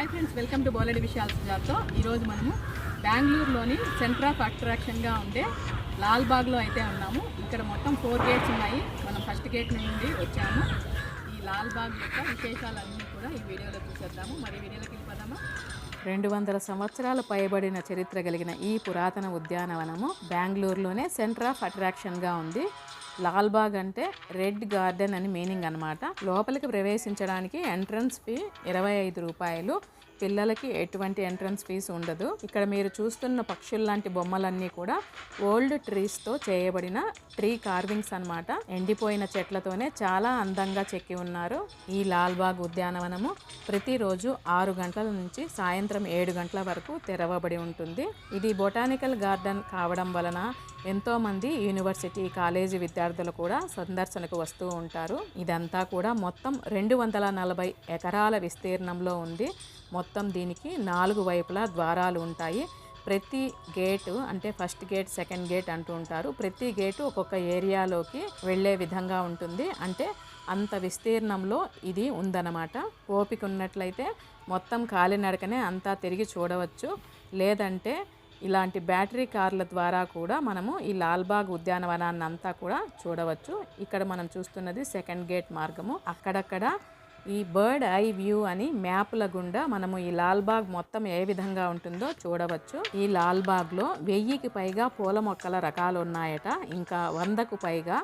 Hi friends, welcome to బోలెడి విషయాల సుజాతో. ఈరోజు మనము బెంగళూరులోని సెంటర్ ఆఫ్ అట్రాక్షన్గా ఉండే లాల్బాగ్లో అయితే ఉన్నాము. ఇక్కడ మొత్తం 4 గేట్స్ ఉన్నాయి. మనం ఫస్ట్ గేట్ నుండి వచ్చాము. ఈ లాల్బాగ్ యొక్క విశేషాలన్నీ కూడా ఈ వీడియోలో చూసేద్దాము. మరి వీడియోలోకి వెళ్ళిపోదామా? 200 సంవత్సరాల పైబడిన చరిత్ర కలిగిన ఈ పురాతన ఉద్యానవనము బెంగళూరులోనే సెంటర్ ఆఫ్ అట్రాక్షన్గా ఉంది. లాల్బాగ్ అంటే రెడ్ గార్డెన్ అని మీనింగ్ అనమాట. లోపలికి ప్రవేశించడానికి ఎంట్రన్స్ ఫీ 25 రూపాయలు. పిల్లలకి ఎటువంటి ఎంట్రన్స్ ఫీజు ఉండదు. ఇక్కడ మీరు చూస్తున్న పక్షుల లాంటి బొమ్మలన్నీ కూడా ఓల్డ్ ట్రీస్తో చేయబడిన ట్రీ కార్వింగ్స్ అనమాట. ఎండిపోయిన చెట్లతోనే చాలా అందంగా చెక్కి ఉన్నారు. ఈ లాల్బాగ్ ఉద్యానవనము ప్రతిరోజు 6 గంటల నుంచి సాయంత్రం 7 గంటల వరకు తెరవబడి ఉంటుంది. ఇది బొటానికల్ గార్డెన్ కావడం వలన ఎంతోమంది యూనివర్సిటీ కాలేజీ విద్యార్థులు కూడా సందర్శనకు వస్తూ ఉంటారు. ఇదంతా కూడా మొత్తం 240 ఎకరాల విస్తీర్ణంలో ఉంది. మొత్తం దీనికి 4 వైపులా ద్వారాలు ఉంటాయి. ప్రతి గేటు అంటే ఫస్ట్ గేట్, సెకండ్ గేట్ అంటూ ఉంటారు. ప్రతి గేటు ఒక్కొక్క ఏరియాలోకి వెళ్ళే విధంగా ఉంటుంది. అంటే అంత విస్తీర్ణంలో ఇది ఉందన్నమాట. ఓపిక ఉన్నట్లయితే మొత్తం కాలినడకనే అంతా తిరిగి చూడవచ్చు. లేదంటే ఇలాంటి బ్యాటరీ కార్ల ద్వారా కూడా మనము ఈ లాల్బాగ్ ఉద్యానవనాన్ని అంతా కూడా చూడవచ్చు. ఇక్కడ మనం చూస్తున్నది సెకండ్ గేట్ మార్గము. అక్కడక్కడ ఈ బర్డ్ ఐ వ్యూ అని మ్యాప్ల గుండా మనము ఈ లాల్బాగ్ మొత్తం ఏ విధంగా ఉంటుందో చూడవచ్చు. ఈ లాల్బాగ్లో 1000కి పైగా పూల మొక్కల రకాలు ఉన్నాయట. ఇంకా 100కు పైగా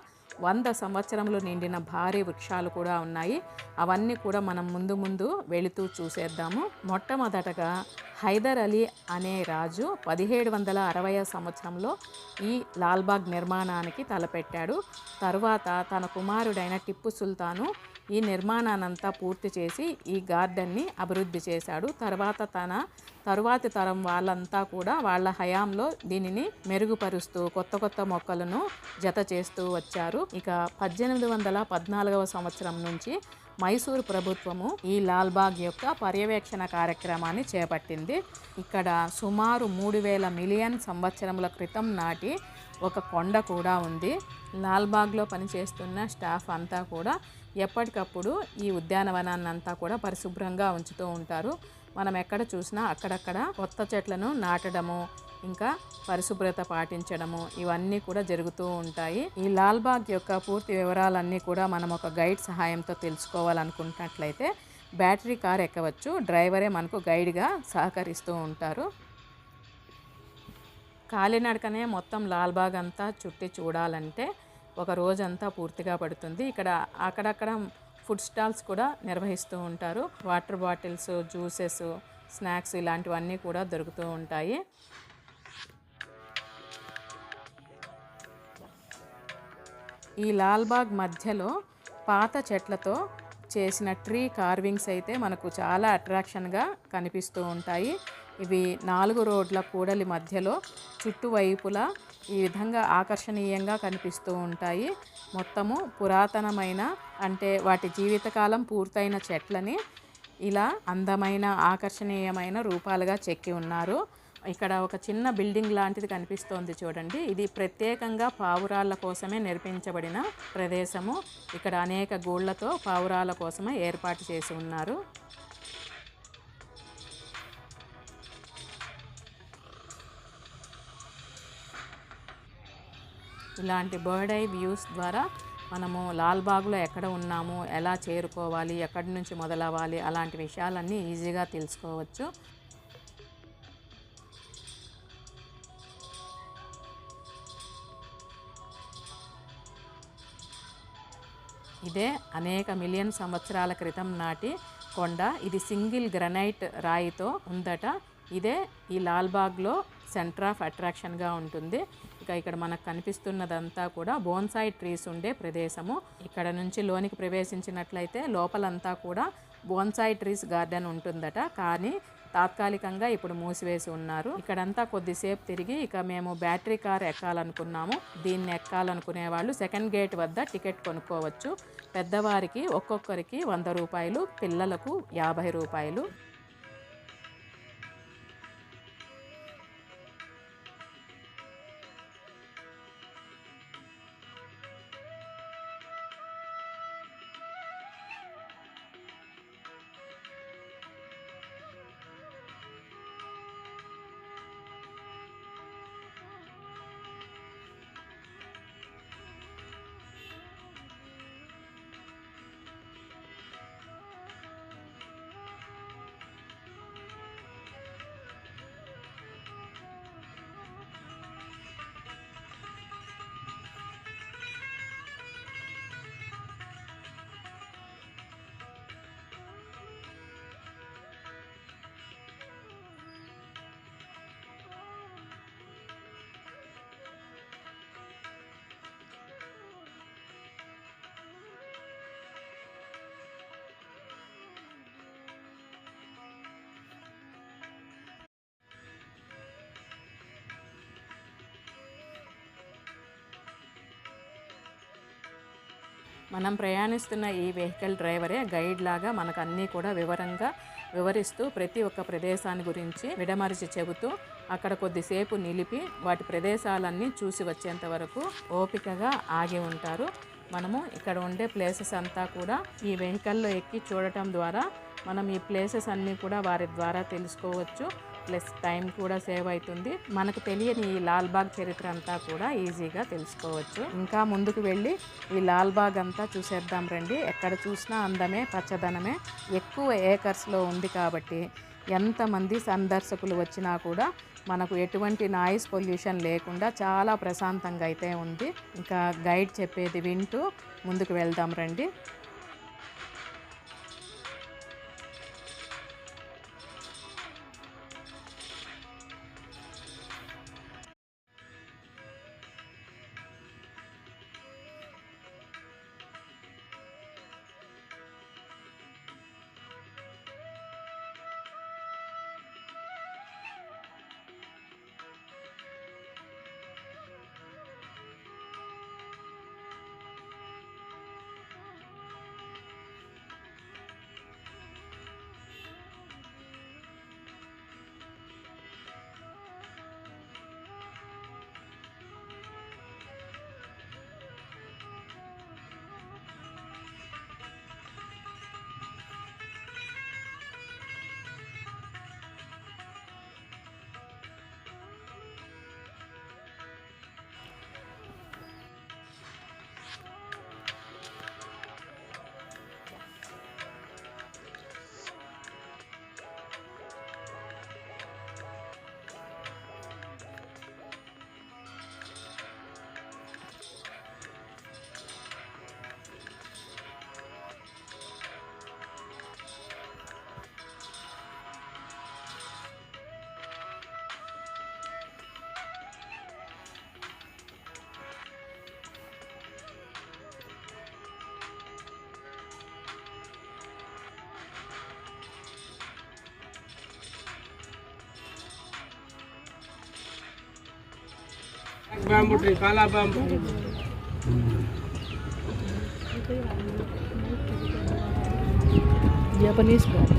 100 సంవత్సరములు నిండిన భారీ వృక్షాలు కూడా ఉన్నాయి. అవన్నీ కూడా మనం ముందు వెళుతూ చూసేద్దాము. మొట్టమొదటగా హైదర్ అలీ అనే రాజు 1760వ సంవత్సరంలో ఈ లాల్బాగ్ నిర్మాణానికి తలపెట్టాడు. తరువాత తన కుమారుడైన టిప్పు సుల్తాను ఈ నిర్మాణానంతా పూర్తి చేసి ఈ గార్డెన్ని అభివృద్ధి చేశాడు. తరువాతి తరం వాళ్ళంతా కూడా వాళ్ళ హయాంలో దీనిని మెరుగుపరుస్తూ కొత్త మొక్కలను జత చేస్తూ వచ్చారు. ఇక 1814వ సంవత్సరం నుంచి మైసూరు ప్రభుత్వము ఈ లాల్బాగ్ యొక్క పర్యవేక్షణ కార్యక్రమాన్ని చేపట్టింది. ఇక్కడ సుమారు 3000 మిలియన్ సంవత్సరముల క్రితం నాటి ఒక కొండ కూడా ఉంది. లాల్బాగ్లో పనిచేస్తున్న స్టాఫ్ అంతా కూడా ఎప్పటికప్పుడు ఈ ఉద్యానవనాన్ని అంతా కూడా పరిశుభ్రంగా ఉంచుతూ ఉంటారు. మనం ఎక్కడ చూసినా అక్కడక్కడ కొత్త చెట్లను నాటడము, ఇంకా పరిశుభ్రత పాటించడము ఇవన్నీ కూడా జరుగుతూ ఉంటాయి. ఈ లాల్బాగ్ యొక్క పూర్తి వివరాలన్నీ కూడా మనం ఒక గైడ్ సహాయంతో తెలుసుకోవాలనుకున్నట్లయితే బ్యాటరీ కార్ ఎక్కవచ్చు. డ్రైవరే మనకు గైడ్గా సహకరిస్తూ ఉంటారు. కాలినడకనే మొత్తం లాల్బాగ్ అంతా చుట్టి చూడాలంటే ఒక రోజంతా పూర్తిగా పడుతుంది. ఇక్కడ అక్కడక్కడ ఫుడ్ స్టాల్స్ కూడా నిర్వహిస్తూ ఉంటారు. వాటర్ బాటిల్స్, జ్యూసెస్, స్నాక్స్ ఇలాంటివన్నీ కూడా దొరుకుతూ ఉంటాయి. ఈ లాల్బాగ్ మధ్యలో పాత చెట్లతో చేసిన ట్రీ కార్వింగ్స్ అయితే మనకు చాలా అట్రాక్షన్గా కనిపిస్తూ ఉంటాయి. ఇవి 4 రోడ్ల కూడలి మధ్యలో చుట్టువైపులా ఈ విధంగా ఆకర్షణీయంగా కనిపిస్తూ ఉంటాయి. మొత్తము పురాతనమైన అంటే వాటి జీవితకాలం పూర్తయిన చెట్లని ఇలా అందమైన ఆకర్షణీయమైన రూపాలుగా చెక్కి ఉన్నారు. ఇక్కడ ఒక చిన్న బిల్డింగ్ లాంటిది కనిపిస్తోంది చూడండి. ఇది ప్రత్యేకంగా పావురాళ్ళ కోసమే నిర్మించబడిన ప్రదేశము. ఇక్కడ అనేక గూళ్ళతో పావురాల కోసమే ఏర్పాటు చేసి ఉన్నారు. ఇలాంటి బర్డ్ ఐ వ్యూస్ ద్వారా మనము లాల్బాగ్లో ఎక్కడ ఉన్నాము, ఎలా చేరుకోవాలి, ఎక్కడి నుంచి మొదలవ్వాలి అలాంటి విషయాలన్నీ ఈజీగా తెలుసుకోవచ్చు. ఇదే అనేక మిలియన్ సంవత్సరాల క్రితం నాటి కొండ. ఇది సింగిల్ గ్రనైట్ రాయితో ఉందట. ఇదే ఈ లాల్బాగ్లో సెంటర్ ఆఫ్ అట్రాక్షన్గా ఉంటుంది. ఇక్కడ మనకు కనిపిస్తున్నదంతా కూడా బోన్సాయి ట్రీస్ ఉండే ప్రదేశము. ఇక్కడ నుంచి లోనికి ప్రవేశించినట్లయితే లోపలంతా కూడా బోన్సాయి ట్రీస్ గార్డెన్ ఉంటుందట. కానీ తాత్కాలికంగా ఇప్పుడు మూసివేసి ఉన్నారు. ఇక్కడంతా కొద్దిసేపు తిరిగి ఇక మేము బ్యాటరీ కార్ ఎక్కాలనుకున్నాము. దీన్ని ఎక్కాలనుకునే వాళ్ళు సెకండ్ గేట్ వద్ద టికెట్ కొనుక్కోవచ్చు. పెద్దవారికి ఒక్కొక్కరికి 100 రూపాయలు, పిల్లలకు 50 రూపాయలు. మనం ప్రయాణిస్తున్న ఈ వెహికల్ డ్రైవరే గైడ్ లాగా మనకు అన్నీ కూడా వివరంగా వివరిస్తూ ప్రతి ఒక్క ప్రదేశాన్ని గురించి విడమరిచి చెబుతూ అక్కడ కొద్దిసేపు నిలిపి వాటి ప్రదేశాలన్నీ చూసి వచ్చేంత వరకు ఓపికగా ఆగి ఉంటారు. మనము ఇక్కడ ఉండే ప్లేసెస్ అంతా కూడా ఈ వెహికల్లో ఎక్కి చూడటం ద్వారా మనం ఈ ప్లేసెస్ అన్నీ కూడా వారి ద్వారా తెలుసుకోవచ్చు. ప్లస్ టైం కూడా సేవ్ అవుతుంది. మనకు తెలియని ఈ లాల్బాగ్ చరిత్ర అంతా కూడా ఈజీగా తెలుసుకోవచ్చు. ఇంకా ముందుకు వెళ్ళి ఈ లాల్బాగ్ అంతా చూసేద్దాం రండి. ఎక్కడ చూసినా అందమే, పచ్చదనమే. ఎక్కువ ఏకర్స్లో ఉంది కాబట్టి ఎంతమంది సందర్శకులు వచ్చినా కూడా మనకు ఎటువంటి నాయిస్ పొల్యూషన్ లేకుండా చాలా ప్రశాంతంగా అయితే ఉంది. ఇంకా గైడ్ చెప్పేది వింటూ ముందుకు వెళ్దాం రండి. bamboo tree, kala bamboo. Japanese garden.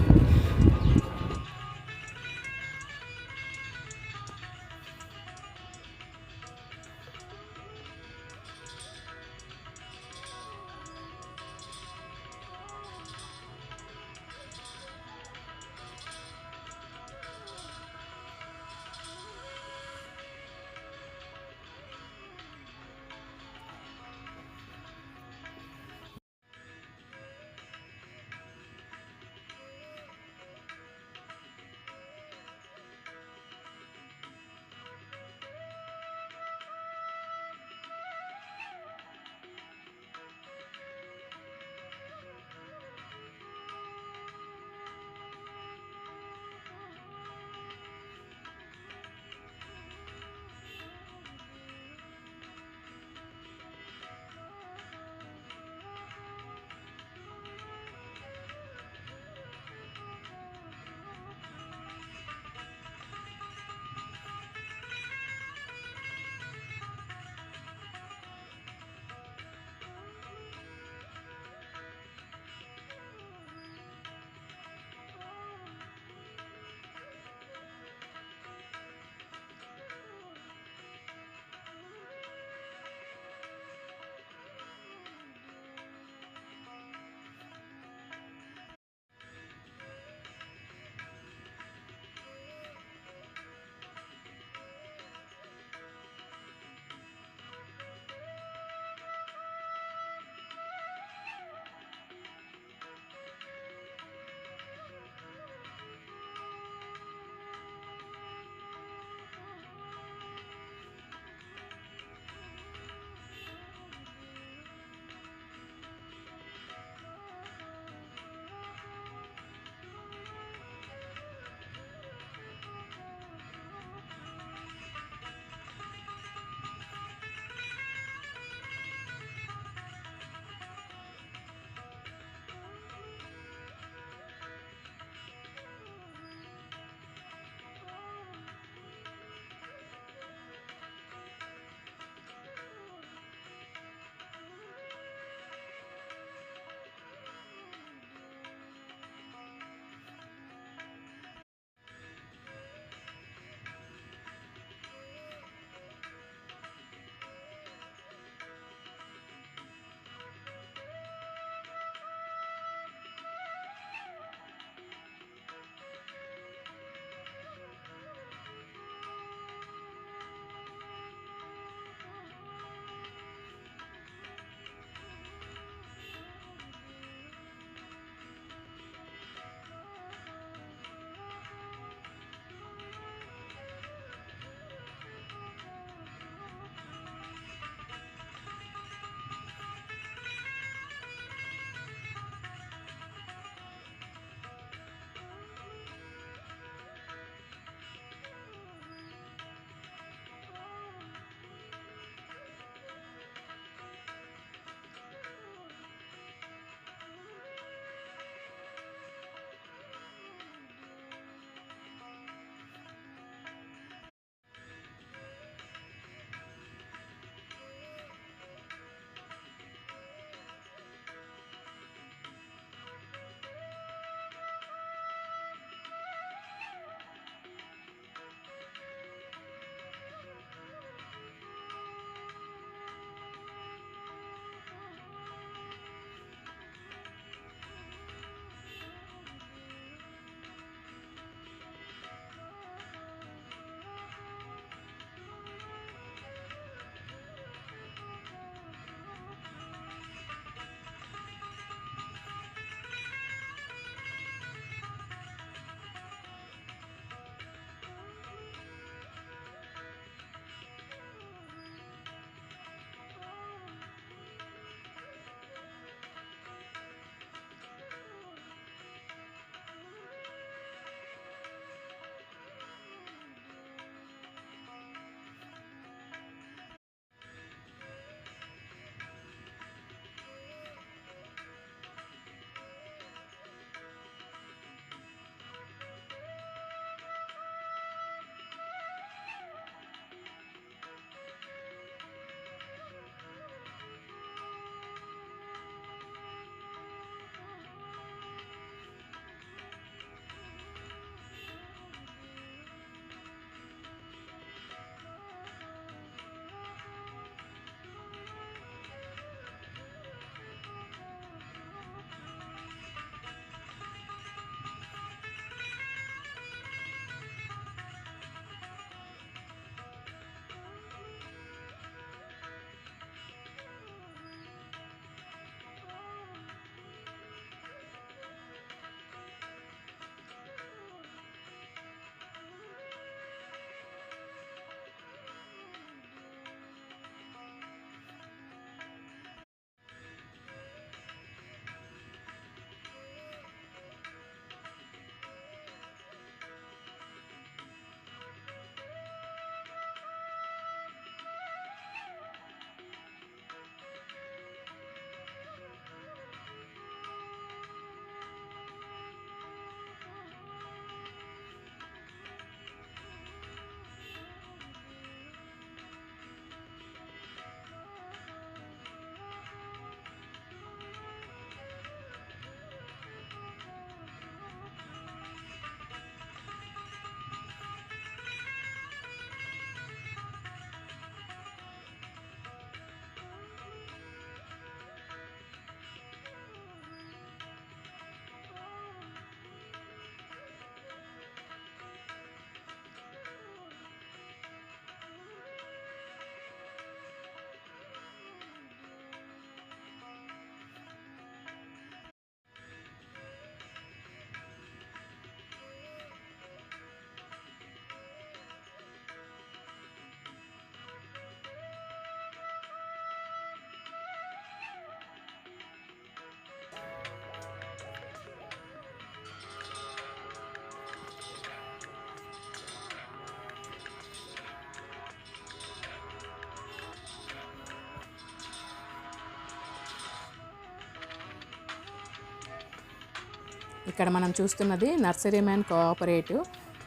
ఇక్కడ మనం చూస్తున్నది నర్సరీ మ్యాన్ కోఆపరేటివ్.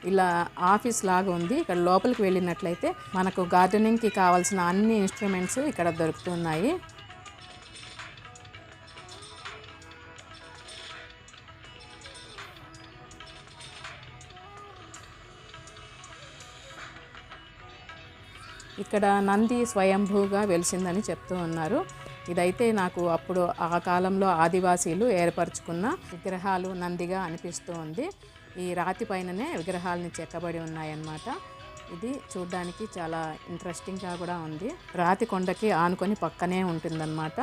ఇలా ఆఫీస్ లాగా ఉంది. ఇక్కడ లోపలికి వెళ్ళినట్లయితే మనకు గార్డెనింగ్కి కావాల్సిన అన్ని ఇన్స్ట్రుమెంట్స్ ఇక్కడ దొరుకుతున్నాయి. ఇక్కడ నంది స్వయంభూగా వెలిసిందని చెప్తూ ఉన్నారు. ఇదైతే నాకు అప్పుడు ఆ కాలంలో ఆదివాసీలు ఏర్పరచుకున్న విగ్రహాలు నందిగా అనిపిస్తూ ఉంది. ఈ రాతి పైననే విగ్రహాలని చెక్కబడి ఉన్నాయన్నమాట. ఇది చూడ్డానికి చాలా ఇంట్రెస్టింగ్గా కూడా ఉంది. రాతి కొండకి ఆనుకొని పక్కనే ఉంటుందన్నమాట.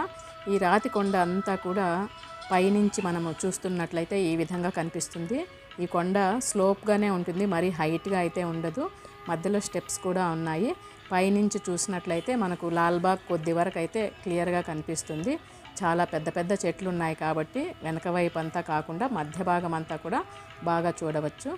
ఈ రాతి కొండ అంతా కూడా పైనుంచి మనము చూస్తున్నట్లయితే ఈ విధంగా కనిపిస్తుంది. ఈ కొండ స్లోప్గానే ఉంటుంది, మరీ హైట్గా అయితే ఉండదు. మధ్యలో స్టెప్స్ కూడా ఉన్నాయి. పైనుంచి చూసినట్లయితే మనకు లాల్బాగ్ కొద్ది వరకు అయితే క్లియర్గా కనిపిస్తుంది. చాలా పెద్ద పెద్ద చెట్లు ఉన్నాయి కాబట్టి వెనక వైపు అంతా కాకుండా మధ్య భాగం అంతా కూడా బాగా చూడవచ్చు.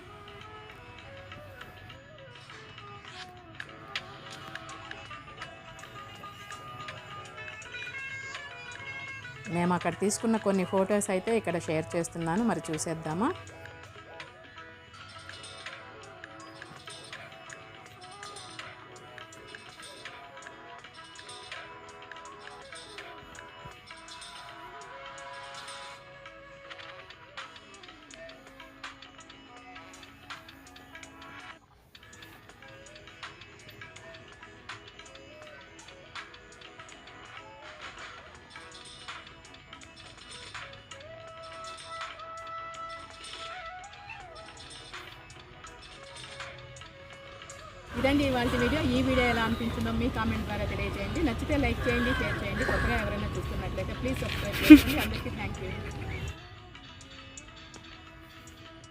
మేము అక్కడ తీసుకున్న కొన్ని ఫొటోస్ అయితే ఇక్కడ షేర్ చేస్తున్నాను, మరి చూసేద్దామా. ఇదండి ఇవాళ వీడియో. ఈ వీడియో ఎలా అనిపించిందో మీ కామెంట్ ద్వారా తెలియజేయండి. నచ్చితే లైక్ చేయండి, షేర్ చేయండి. కొత్తగా ఎవరైనా చూస్తున్నట్లయితే ప్లీజ్ సబ్స్క్రైబ్ చేయండి. అందరికీ థ్యాంక్ యూ.